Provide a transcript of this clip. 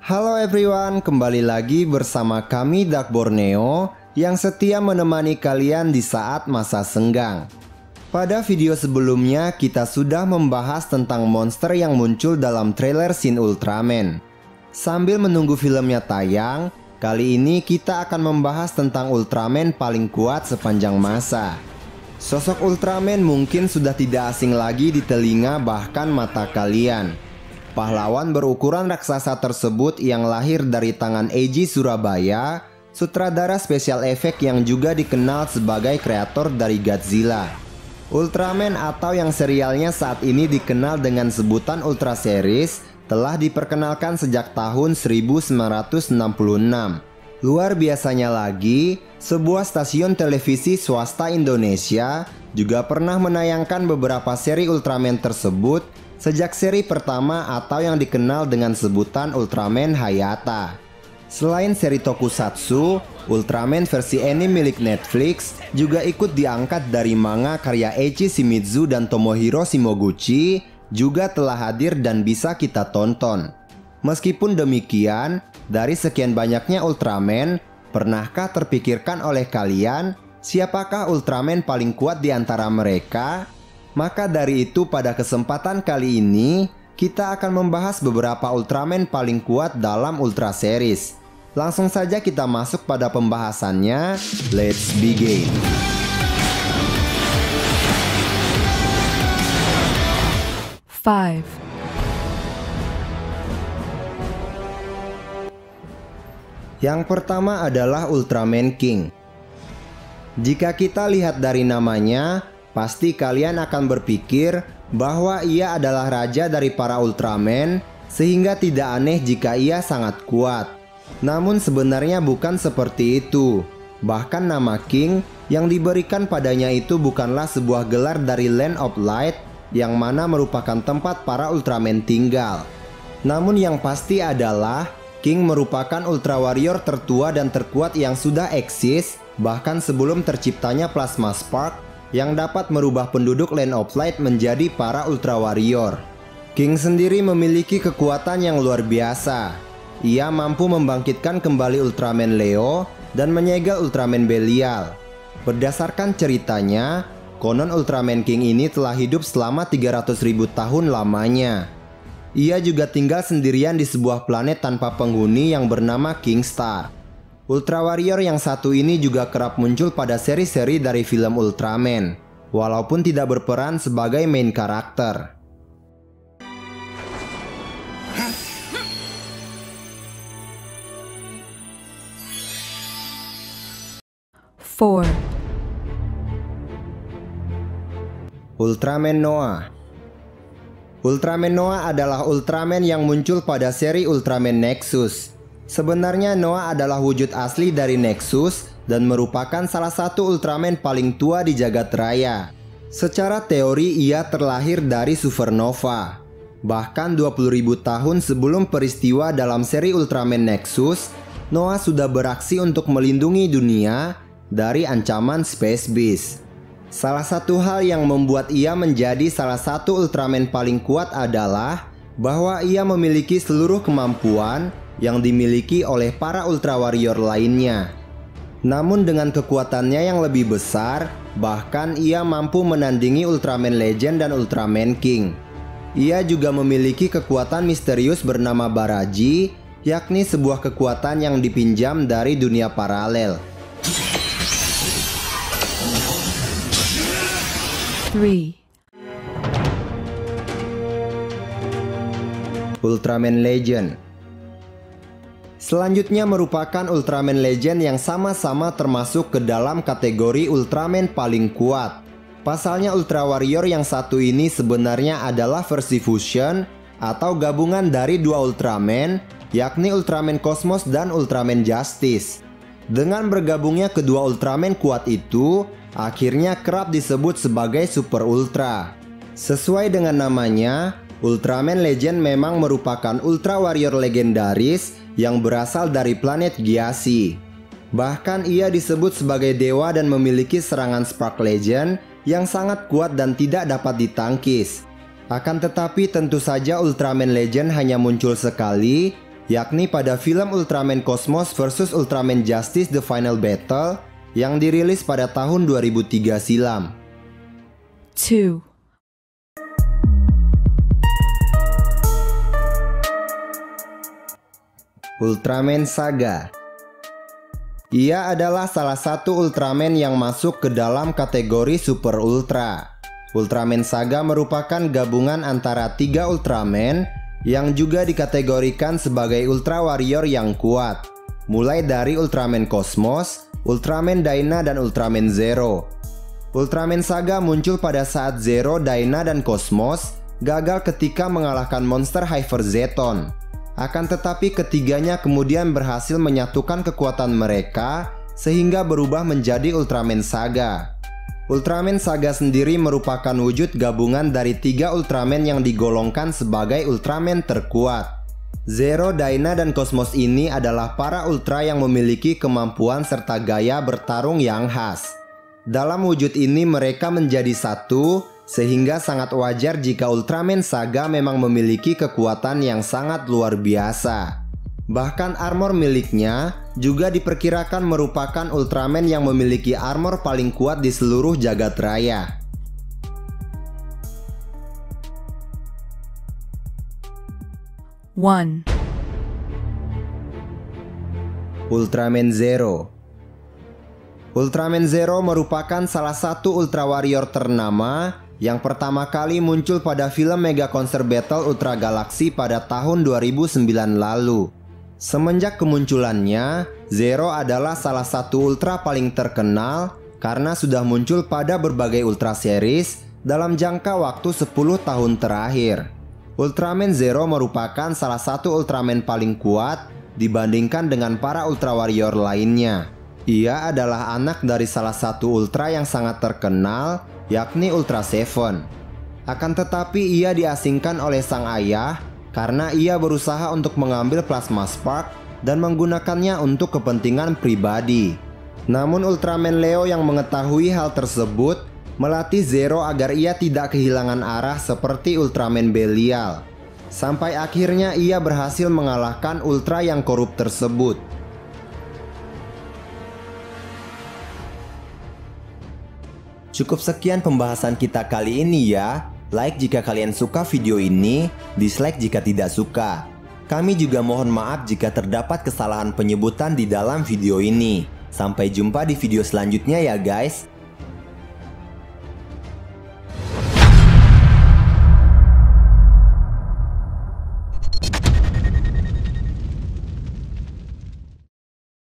Halo everyone, kembali lagi bersama kami Dark Borneo yang setia menemani kalian di saat masa senggang. Pada video sebelumnya kita sudah membahas tentang monster yang muncul dalam trailer Shin Ultraman. Sambil menunggu filmnya tayang, kali ini kita akan membahas tentang Ultraman paling kuat sepanjang masa. Sosok Ultraman mungkin sudah tidak asing lagi di telinga bahkan mata kalian. Pahlawan berukuran raksasa tersebut yang lahir dari tangan Eiji Surabaya, sutradara spesial efek yang juga dikenal sebagai kreator dari Godzilla. Ultraman atau yang serialnya saat ini dikenal dengan sebutan Ultra Series telah diperkenalkan sejak tahun 1966. Luar biasanya lagi, sebuah stasiun televisi swasta Indonesia juga pernah menayangkan beberapa seri Ultraman tersebut sejak seri pertama atau yang dikenal dengan sebutan Ultraman Hayata. Selain seri tokusatsu, Ultraman versi anime milik Netflix juga ikut diangkat dari manga karya Eiichi Shimizu dan Tomohiro Shimoguchi, juga telah hadir dan bisa kita tonton. Meskipun demikian, dari sekian banyaknya Ultraman, pernahkah terpikirkan oleh kalian siapakah Ultraman paling kuat di antara mereka? Maka dari itu pada kesempatan kali ini kita akan membahas beberapa Ultraman paling kuat dalam Ultra Series. Langsung saja kita masuk pada pembahasannya. Let's begin. Yang pertama adalah Ultraman King. Jika kita lihat dari namanya, pasti kalian akan berpikir bahwa ia adalah raja dari para Ultraman, sehingga tidak aneh jika ia sangat kuat. Namun sebenarnya bukan seperti itu. Bahkan nama King yang diberikan padanya itu bukanlah sebuah gelar dari Land of Light, yang mana merupakan tempat para Ultraman tinggal. Namun yang pasti adalah King merupakan Ultra Warrior tertua dan terkuat yang sudah eksis bahkan sebelum terciptanya Plasma Spark, yang dapat merubah penduduk Land of Light menjadi para Ultra Warrior. King sendiri memiliki kekuatan yang luar biasa. Ia mampu membangkitkan kembali Ultraman Leo dan menyegel Ultraman Belial. Berdasarkan ceritanya, konon Ultraman King ini telah hidup selama 300.000 tahun lamanya. Ia juga tinggal sendirian di sebuah planet tanpa penghuni yang bernama King Star. Ultra Warrior yang satu ini juga kerap muncul pada seri-seri dari film Ultraman, walaupun tidak berperan sebagai main karakter. Ultraman Noah. Ultraman Noah adalah Ultraman yang muncul pada seri Ultraman Nexus. Sebenarnya Noah adalah wujud asli dari Nexus dan merupakan salah satu Ultraman paling tua di jagat raya. Secara teori ia terlahir dari supernova. Bahkan 20.000 tahun sebelum peristiwa dalam seri Ultraman Nexus, Noah sudah beraksi untuk melindungi dunia dari ancaman Space Beast. Salah satu hal yang membuat ia menjadi salah satu Ultraman paling kuat adalah bahwa ia memiliki seluruh kemampuan yang dimiliki oleh para Ultra Warrior lainnya. Namun dengan kekuatannya yang lebih besar, bahkan ia mampu menandingi Ultraman Legend dan Ultraman King. Ia juga memiliki kekuatan misterius bernama Baraji, yakni sebuah kekuatan yang dipinjam dari dunia paralel. 3. Ultraman Legend. Selanjutnya merupakan Ultraman Legend yang sama-sama termasuk ke dalam kategori Ultraman paling kuat. Pasalnya Ultra Warrior yang satu ini sebenarnya adalah versi fusion atau gabungan dari dua Ultraman, yakni Ultraman Cosmos dan Ultraman Justice. Dengan bergabungnya kedua Ultraman kuat itu, akhirnya kerap disebut sebagai Super Ultra. Sesuai dengan namanya, Ultraman Legend memang merupakan Ultra Warrior legendaris yang berasal dari planet Giasi. Bahkan ia disebut sebagai dewa dan memiliki serangan Spark Legend yang sangat kuat dan tidak dapat ditangkis. Akan tetapi tentu saja Ultraman Legend hanya muncul sekali yakni pada film Ultraman Cosmos vs Ultraman Justice The Final Battle yang dirilis pada tahun 2003 silam. 2. Ultraman Saga. Ia adalah salah satu Ultraman yang masuk ke dalam kategori Super Ultra. Ultraman Saga merupakan gabungan antara 3 Ultraman yang juga dikategorikan sebagai Ultra Warrior yang kuat, mulai dari Ultraman Cosmos, Ultraman Dyna, dan Ultraman Zero. Ultraman Saga muncul pada saat Zero, Dyna, dan Cosmos gagal ketika mengalahkan monster Hyper Zeton. Akan tetapi ketiganya kemudian berhasil menyatukan kekuatan mereka sehingga berubah menjadi Ultraman Saga. Ultraman Saga sendiri merupakan wujud gabungan dari 3 Ultraman yang digolongkan sebagai Ultraman terkuat. Zero, Dyna, dan Cosmos ini adalah para Ultra yang memiliki kemampuan serta gaya bertarung yang khas. Dalam wujud ini mereka menjadi satu, sehingga sangat wajar jika Ultraman Saga memang memiliki kekuatan yang sangat luar biasa. Bahkan armor miliknya juga diperkirakan merupakan Ultraman yang memiliki armor paling kuat di seluruh jagat raya. Ultraman Zero. Ultraman Zero merupakan salah satu Ultra Warrior ternama yang pertama kali muncul pada film Mega Concert Battle Ultra Galaxy pada tahun 2009 lalu. Semenjak kemunculannya, Zero adalah salah satu Ultra paling terkenal karena sudah muncul pada berbagai Ultra series dalam jangka waktu 10 tahun terakhir. Ultraman Zero merupakan salah satu Ultraman paling kuat dibandingkan dengan para Ultra Warrior lainnya. Ia adalah anak dari salah satu Ultra yang sangat terkenal, yakni Ultra Seven. Akan tetapi ia diasingkan oleh sang ayah karena ia berusaha untuk mengambil Plasma Spark dan menggunakannya untuk kepentingan pribadi. Namun Ultraman Leo yang mengetahui hal tersebut melatih Zero agar ia tidak kehilangan arah seperti Ultraman Belial. Sampai akhirnya ia berhasil mengalahkan Ultra yang korup tersebut. Cukup sekian pembahasan kita kali ini ya. Like jika kalian suka video ini, dislike jika tidak suka. Kami juga mohon maaf jika terdapat kesalahan penyebutan di dalam video ini. Sampai jumpa di video selanjutnya ya guys.